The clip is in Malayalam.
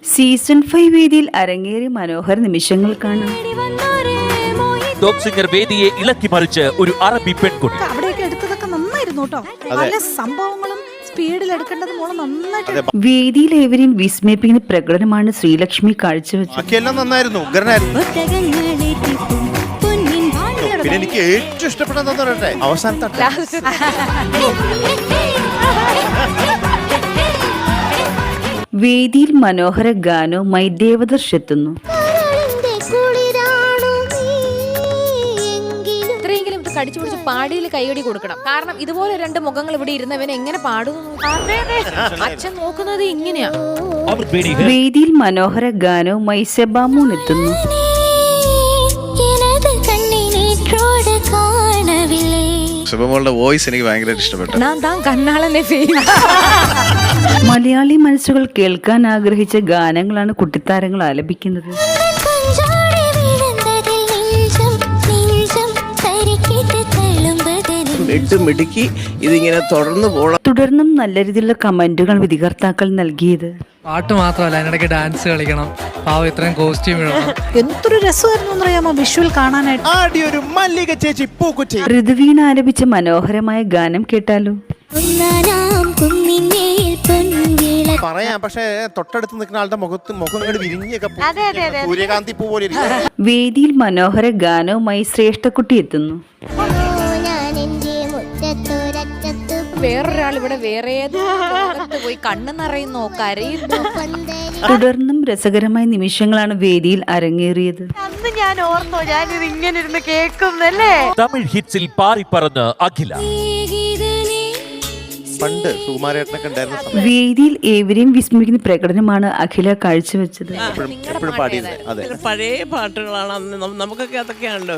സീസൺ 5 വേദിയിൽ അരങ്ങേറിയ മനോഹര നിമിഷങ്ങൾ കാണാം. ടോപ് സിംഗർ വേദിയെ ഇളക്കി മറിച്ച് ഒരു അറബി പെൺകുട്ടി. അവിടെയൊക്കെ എടുത്തതൊക്കെ നന്നായിരുന്നു കേട്ടോ. പല സംഭവങ്ങളും സ്പീഡിൽ എടുക്കേണ്ടത് മോള് നന്നായിട്ട്. വേദിയിൽ ഏവരെയും വിസ്മയിപ്പിക്കുന്ന പ്രകടനമാണ് ശ്രീലക്ഷ്മി കാഴ്ചവെച്ചത്. നന്നായിരുന്നു, ഉഗ്രനായിരുന്നു. പിന്നെ എനിക്ക് ഏറ്റവും ഇഷ്ടപ്പെട്ടതെന്ന് പറയട്ടെ, അവസാനത്തെ വേദിയിൽ മനോഹര ഗാനവുമായി ദേവദർശ് എത്തുന്നു. ഇത്രയെങ്കിലും ഇത് കടിച്ചു പിടിച്ച് പാടിയിൽ കൈയടി കൊടുക്കണം. കാരണം ഇതുപോലെ രണ്ട് മുഖങ്ങൾ ഇവിടെ ഇരുന്നവൻ എങ്ങനെ പാടുന്നു? അച്ഛൻ നോക്കുന്നത് ഇങ്ങനെയാ. വേദിയിൽ മനോഹര ഗാനവുമായി സെബാമൂൺ എത്തുന്നു. ശുഭമോളുടെ വോയിസ് എനിക്ക് ഭയങ്കര ഇഷ്ടപ്പെട്ടു. മലയാളി മനസ്സുകൾ കേൾക്കാൻ ആഗ്രഹിച്ച ഗാനങ്ങളാണ് കുട്ടിത്താരങ്ങൾ ആലപിക്കുന്നത്. ഇതിങ്ങനെ തുടർന്നും നല്ല രീതിയിലുള്ള കമന്റുകൾ വിധികർത്താക്കൾ നൽകിയത്. പാട്ട് മാത്രമല്ല, അതിനിടയ്ക്ക് ഡാൻസ് കളിക്കണം, പാവം ഇത്രയും കോസ്റ്റ്യൂം ഇടണം. എന്തൊരു രസമായിരുന്നു എന്നറിയാമോ വിഷ്വൽ കാണാനായിട്ട്. ഋതുവീണ ആലപിച്ച മനോഹരമായ ഗാനം കേട്ടാലോ? പറയാം, പക്ഷേ തൊട്ടടുത്ത് നിൽക്കുന്ന ആളുടെ മുഖം വിരിഞ്ഞൊക്കെ സൂര്യകാന്തി പൂ പോലെ. വേദിയിൽ മനോഹര ഗാനവുമായി ശ്രേഷ്ഠക്കുട്ടി എത്തുന്നു. വേറൊരാൾ ഇവിടെ വേറെ പോയി കണ്ണു നിറയുന്നോ, കരയുന്നു. തുടർന്നും രസകരമായ നിമിഷങ്ങളാണ് വേദിയിൽ അരങ്ങേറിയത്. അന്ന് ഞാൻ ഓർത്തോ, ഞാനിത് ഇങ്ങനെ ഇരുന്ന് കേൾക്കുന്നല്ലേ. തമിഴ് ഹിറ്റ്സിൽ പാറിപ്പറന്ന് അഖില. പണ്ട് സുകുമാരേട്ടനൊക്കെ ഉണ്ടായിരുന്ന വേദിയിൽ ഏവരെയും വിസ്മയിക്കുന്ന പ്രകടനമാണ് അഖില കാഴ്ചവെച്ചത്. എപ്പോഴും പാടിയത്. അതെ, പഴയ പാട്ടുകളാണ് അന്ന് നമുക്കൊക്കെ അതൊക്കെയാണല്ലോ.